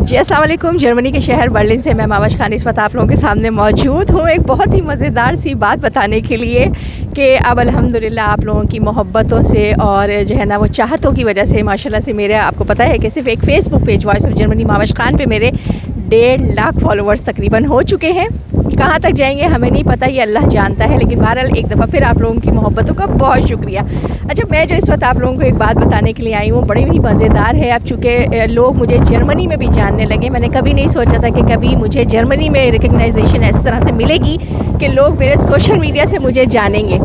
जी अस्सलाम वालेकुम। जर्मनी के शहर बर्लिन से मैं मावश खान इस वक्त आप लोगों के सामने मौजूद हूँ एक बहुत ही मज़ेदार सी बात बताने के लिए कि अब अल्हम्दुलिल्लाह आप लोगों की मोहब्बतों से और जो है ना वो चाहतों की वजह से माशाल्लाह से मेरे आपको पता है कि सिर्फ एक Facebook page voice of Germany मावश खान पे मेरे 1.5 लाख फॉलोअर्स तकरीबन हो चुके हैं। कहाँ तक जाएंगे हमें नहीं पता, ये अल्लाह जानता है। लेकिन बहरहाल एक दफ़ा फिर आप लोगों की मोहब्बतों का बहुत शुक्रिया। अच्छा, मैं जो इस वक्त आप लोगों को एक बात बताने के लिए आई हूँ बड़ी ही मज़ेदार है। अब चूँकि लोग मुझे जर्मनी में भी जानने लगे, मैंने कभी नहीं सोचा था कि कभी मुझे जर्मनी में रिकग्नाइजेशन इस तरह से मिलेगी कि लोग मेरे सोशल मीडिया से मुझे जानेंगे।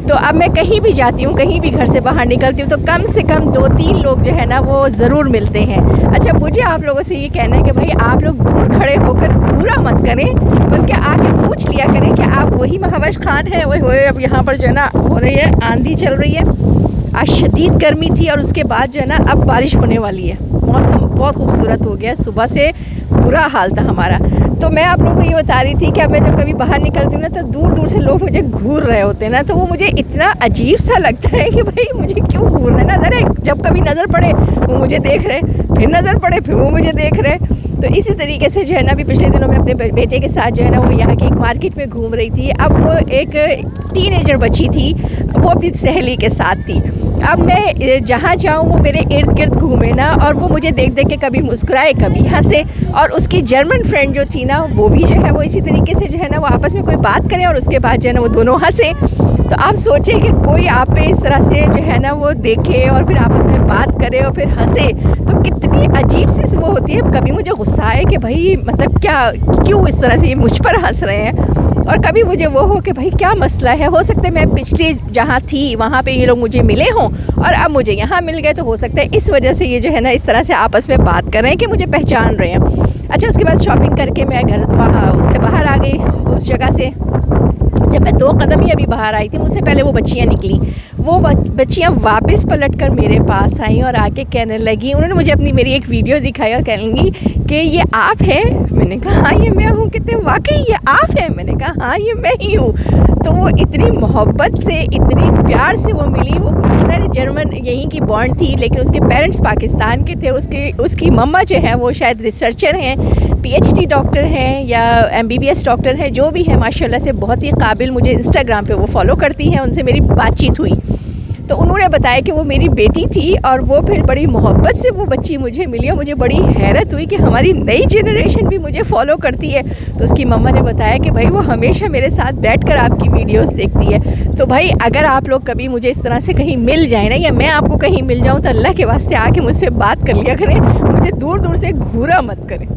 तो अब मैं कहीं भी जाती हूँ, कहीं भी घर से बाहर निकलती हूँ तो कम से कम 2-3 लोग जो है ना वो ज़रूर मिलते हैं। अच्छा, मुझे आप लोगों से ये कहना है कि भाई आप लोग दूर खड़े होकर घूरा मत करें, बल्कि आके पूछ लिया करें कि आप वही मावश खान हैं। वही अब यहाँ पर जो है ना हो रही है, आंधी चल रही है, आज शदीद गर्मी थी और उसके बाद जो है ना अब बारिश होने वाली है। मौसम बहुत खूबसूरत हो गया, सुबह से बुरा हाल था हमारा। तो मैं आप लोगों को ये बता रही थी कि अब मैं जब कभी बाहर निकलती हूँ ना तो दूर दूर से लोग मुझे घूर रहे होते हैं ना, तो वो मुझे इतना अजीब सा लगता है कि भाई मुझे क्यों घूर रहे हैं। नज़र है, जब कभी नज़र पड़े वो मुझे देख रहे, फिर नज़र पड़े फिर वो मुझे देख रहे। तो इसी तरीके से जो है ना अभी पिछले दिनों में अपने बेटे के साथ जो है ना वो यहाँ की एक मार्केट में घूम रही थी। अब वो एक टीनेजर बच्ची थी, वो अपनी सहेली के साथ थी। अब मैं जहाँ जाऊँ वो मेरे इर्द गिर्द घूमे ना, और वो मुझे देख देख के कभी मुस्कुराए कभी हंसे। और उसकी जर्मन फ्रेंड जो थी ना वो भी जो है वो इसी तरीके से जो है ना वो आपस में कोई बात करे और उसके बाद जो है ना वो दोनों हंसे। तो आप सोचें कि कोई आप पे इस तरह से जो है ना वो देखे और फिर आपस में बात करे और फिर हंसे, तो कितनी अजीब सी वो होती है। कभी मुझे गुस्सा आए कि भाई मतलब क्या, क्यों इस तरह से ये मुझ पर हंस रहे हैं, और कभी मुझे वो हो कि भाई क्या मसला है। हो सकता है मैं पिछले जहाँ थी वहाँ पे ये लोग मुझे मिले हों और अब मुझे यहाँ मिल गए, तो हो सकता है इस वजह से ये जो है ना इस तरह से आपस में बात कर रहे हैं कि मुझे पहचान रहे हैं। अच्छा, उसके बाद शॉपिंग करके मैं घर वहाँ उससे बाहर आ गई उस जगह से। जब मैं 2 कदम ही अभी बाहर आई थी, मुझसे पहले वो बच्चियाँ निकली। वो बच्चियाँ वापस पलटकर मेरे पास आई और आके कहने लगी, उन्होंने मुझे अपनी मेरी एक वीडियो दिखाई और कहने लगी कि ये आप हैं। मैंने कहा हाँ ये मैं हूँ। कहते वाकई ये आप हैं? मैंने कहा हाँ ये मैं ही हूँ। तो वो इतनी मोहब्बत से इतनी प्यार से वो मिली। वो जर्मन यहीं की बॉन्ड थी, लेकिन उसके पेरेंट्स पाकिस्तान के थे। उसकी मम्मा जो है वो शायद रिसर्चर हैं, PhD डॉक्टर हैं या MBBS डॉक्टर हैं, जो भी है माशाल्लाह से बहुत ही काबिल। मुझे इंस्टाग्राम पे वो फॉलो करती हैं, उनसे मेरी बातचीत हुई तो उन्होंने बताया कि वो मेरी बेटी थी और वो फिर बड़ी मोहब्बत से वो बच्ची मुझे मिली और मुझे बड़ी हैरत हुई कि हमारी नई जनरेशन भी मुझे फॉलो करती है। तो उसकी मम्मा ने बताया कि भाई वो हमेशा मेरे साथ बैठकर आपकी वीडियोस देखती है। तो भाई अगर आप लोग कभी मुझे इस तरह से कहीं मिल जाए ना, या मैं आपको कहीं मिल जाऊँ, तो अल्लाह के वास्ते आके मुझसे बात कर लिया करें, मुझे दूर दूर से घूरा मत करें।